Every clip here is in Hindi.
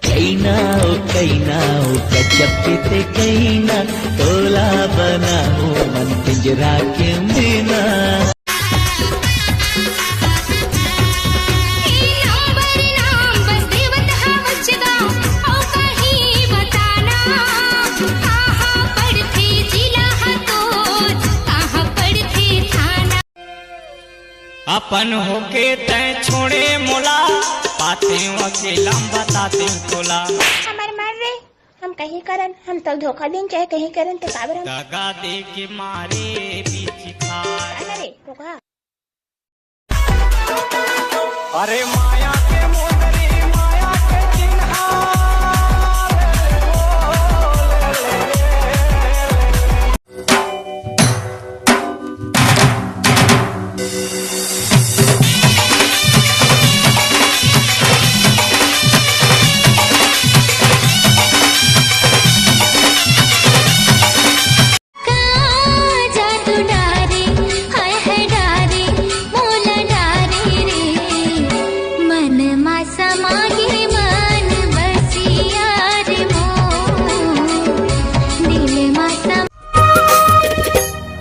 कैना गजब कैना तोला बनाओ मन पिंजरा के बिना। अपन होके तय छोड़े मोला पाते अकेला बताते तोला। हमार मार रे हम कहीं करन हम तो धोखा दें चाहे कहीं करन तो काबर हम दगा दे के मारे बीच खाए। अरे धोखा अरे माया के मोदरी माया के चिन्हा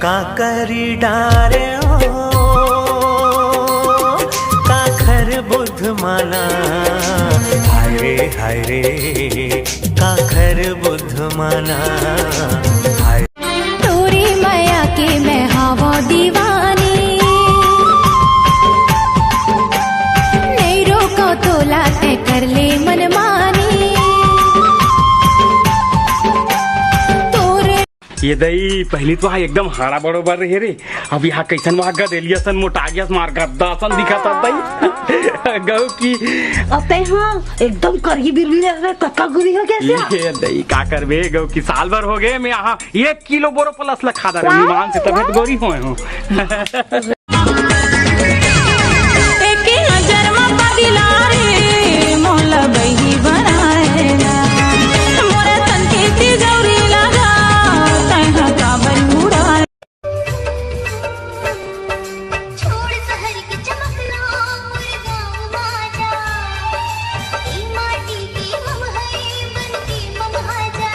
काकरी डारे हो काखर बुध माना हाय रे काखर बुध माना हाय। तोरी माया के मैं हवा दीवानी नहीं रोको तो लाते कर ले मनमानी। ये दई पहली तो एकदम हाड़ा बरोबर रहे रे। अब यहाँ कैसन वहाँ गदेलियासन मोटागियास मार गद्दासन दिखाता दई गौ की अब ते हाँ एकदम करगी बिरबी रे कक्का गुरी है कैसे। ये दई का करबे गौ की साल भर हो गए मैं यहाँ 1 किलो बोरो प्लस लखा दे मान से तबियत गोरी होए हूँ। एक नजर में बदला रे मोला बही बनाए ना मोरे तन के तिजौरी लगा तैहा काबल मुड़ा। छोड़ शहर के चमकना मोर गाँव माजा ई माटी की हम है मन की ममहाजा।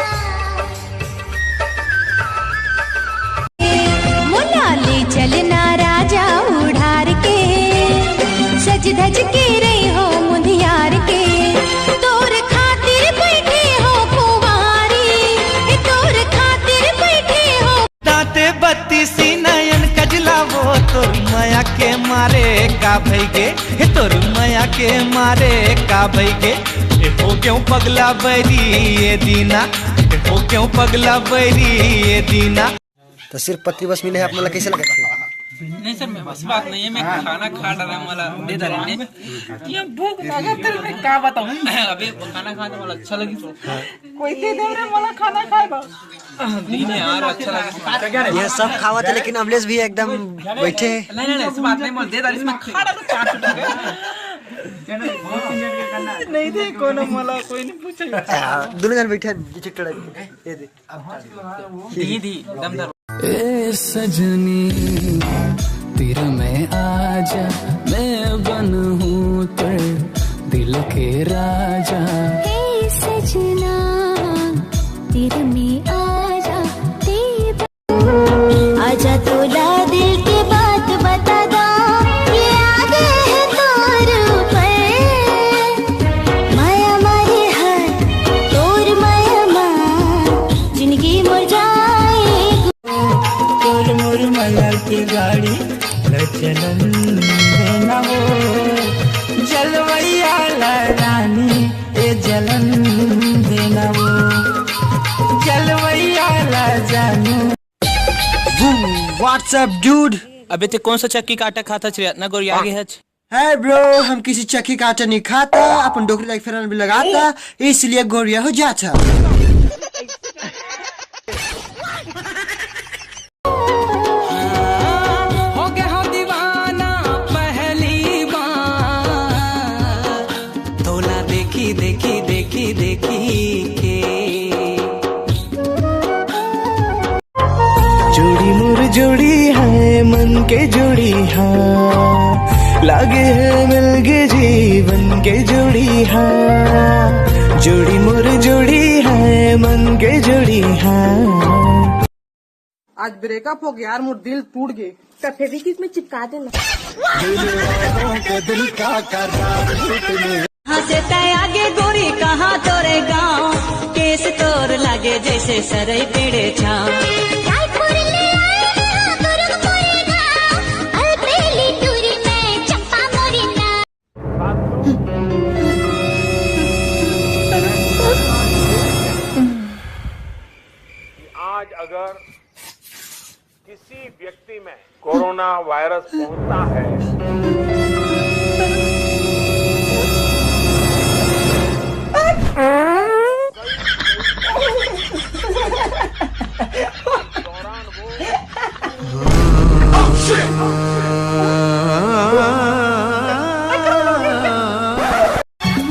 मुला ले चलना राजा उड़ार के सज धज के रही हो मुंधियार के तोर खातिर बैठे हो कुंवारी तोर खातिर बैठे हो। दाते बत्तीसी नयन कजला वो तोर माया के मारे का भैगे हे तोर माया के मारे का भैगे। हो क्यों पगला बैरी ये दीना हो क्यों पगला बैरी ये दीना। तो सिर्फ पत्री बस मिले है आप मला कैसे लगा? नहीं सर मैं बस बात नहीं है मैं खाना खा डाला मला दे डालने ये भूख लगा तो मैं क्या बताऊं अभी खाना खाने वाला अच्छा लगी तो कोई दे दे रे मला खाना खाएगा दिन यार अच्छा लगे। ये सब खावा थे लेकिन अमलेश भी एकदम बैठे। नहीं इस बात नहीं बोल दे डाल इसमें खा डालो 4 उठ गए नहीं दे कोनो मला कोई नहीं पूछे दोनों जन बैठे चिट्टा ये दे दी दमदार। ए सजनी तेरा मैं आजा मैं बनूं तेरे दिल के राजा। हे सजना तेरे में आजा आजा तोला दिल के बात बता दो ये आगे है तोर ऊपर माया मारे है तोर माया माँ जिंदगी मर जाए। तोर मोर माया की गाड़ी लचलन देना हो जलवैया रानी ए जलन देना हो जलवैया ला जानू। व्हाट्सएप डूड अबे ते कौन सा चक्की का आटा खाता छ ना गोरी आगे है है ब्रो हम किसी चक्की का आटा नहीं खाता अपन डोकरी लाइक फेरन भी लगाता इसलिए गोरिया हो जाता। हो गया हो दीवाना पहली बार तोला देखी देखी देखी देखी के जोड़ी मोर जोड़ी है मन के जोड़ी हाँ लागे है मिल के जीवन के जोड़ी हाँ जोड़ी मोर जोड़ी है मन के जोड़ी हाँ। आज ब्रेकअप हो गया यार, मोर दिल टूट गए। तो फेविक्विक में चिपका देना। हंसे तय आगे गोरी कहाँ तोरे गाँव, केस तोर लागे जैसे सरई पेड़े छाँव। आज अगर किसी व्यक्ति में कोरोना वायरस पहुंचता है दौरान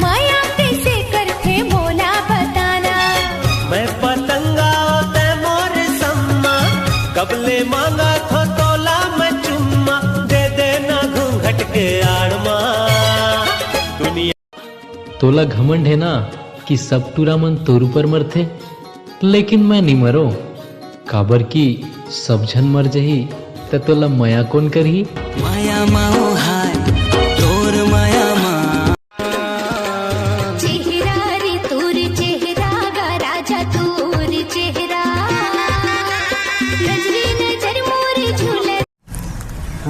माया कैसे करते बोला बताना। मैं पतंगा होते मोर सम्मा, कबले मांगा थो तोला मैं चुम्मा, दे देना घूंघट के आड़मा दुनिया। तोला घमंड है ना कि सब टूरा मन तोर ऊपर मरथे, लेकिन मैं नहीं मरो, काबर की सब झन मर जही त तोला माया कौन करही। माया माओ हाय तोर माया माँ, चेहरा रे तोर चेहरा गा राजा तोर चेहरा, नजरे नजर मोरे झूले।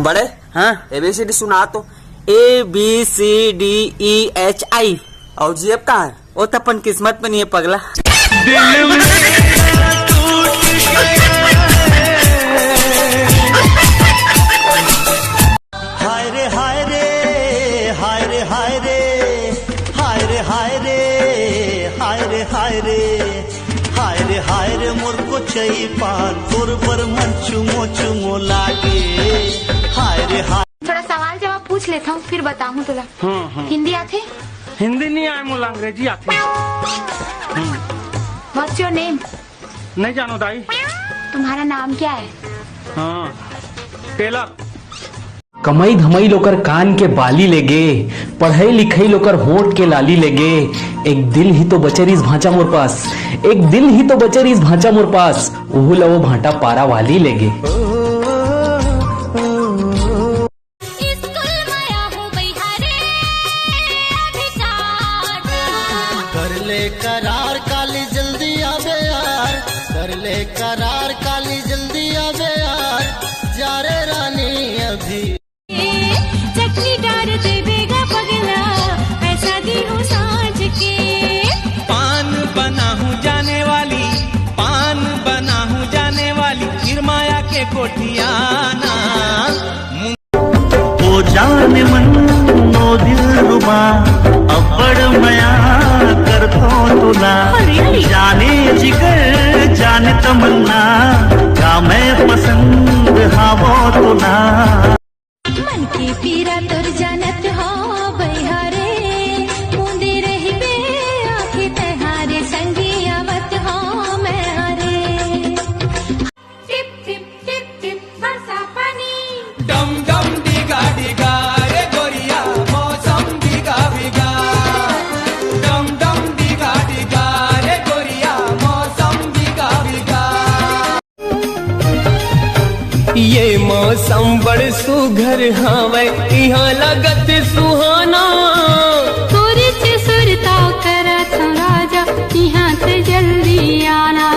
बड़े हाँ ABCD सुना तो ABCDEHI और जीएफ कहाँ है? वो तो अपन किस्मत में नहीं है पगला। हाय रे हाय रे हाय रे हाय रे हाय रे हाय रे हाय रे हाय रे हाय रे हाय रे मोर को चई पान तोर पर मन चुमो चुमो लागे। हाय रे हाय। थोड़ा सवाल जवाब पूछ लेता हूँ फिर बताऊँ तुला। हिंदी आते? हिंदी नहीं आए मुला, अंग्रेजी आती। What's your name? नहीं जानो दाई। तुम्हारा नाम क्या है? हाँ टेलर। कमाई धमाई लोकर कान के बाली लेगे, पढ़ाई लिखाई लोकर होठ के लाली लेगे, एक दिल ही तो बचर इस भांचा मोर पास, एक दिल ही तो बचर इस भांचा मोर पास, वो लवो भांटा पारा वाली लेगे। कर ले करार काली जल्दी आवे यार, कर ले करार काली जल्दी आवे यार, जा रे रानी अभी। चटनी डार देवेगा पगला, पैसा दी हूँ सांझ के। पान बना हूँ जाने वाली, पान बना हूँ जाने वाली, फिरमाया के कोठियाना। ओ जान मन नो दिल रुबा, अब्बड़ मया कर तो तुला, जाने जिगर जाने तमन्ना, का मैं पसंद हाँ वो तुला। मन के पीरा तुर जानत हो बहारे, मुंदे रही बे आँखें तहारे, संगी आवत हो मैं हारे। टिप टिप टिप टिप बरसा पानी, डम डम डिगा डिगा रे गोरिया मौसम डिगा बिगा, डम डम डिगा डिगा रे गोरिया मौसम डिगा बिगा। ये मौसम बड़ सुघर हावे, यहाँ लगत सुहाना, तोरे से सुरताव करत हूँ राजा, यहाँ से जल्दी आना।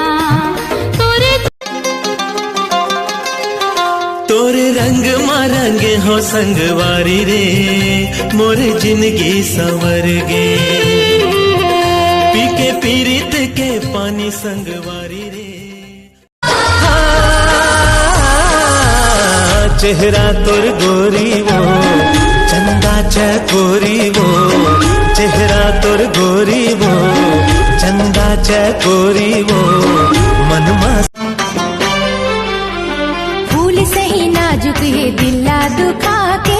तोरे रंग मारंग हो संगवारी रे, मोरे जिंदगी संवर गे, पी के पीरित के पानी संगवारी रे। चेहरा तोर गोरी वो चंदा चकोरी वो, चेहरा तोर गोरी वो चंदा चकोरी वो, मनमा फूल सही नाजुक है दिला दुखा के।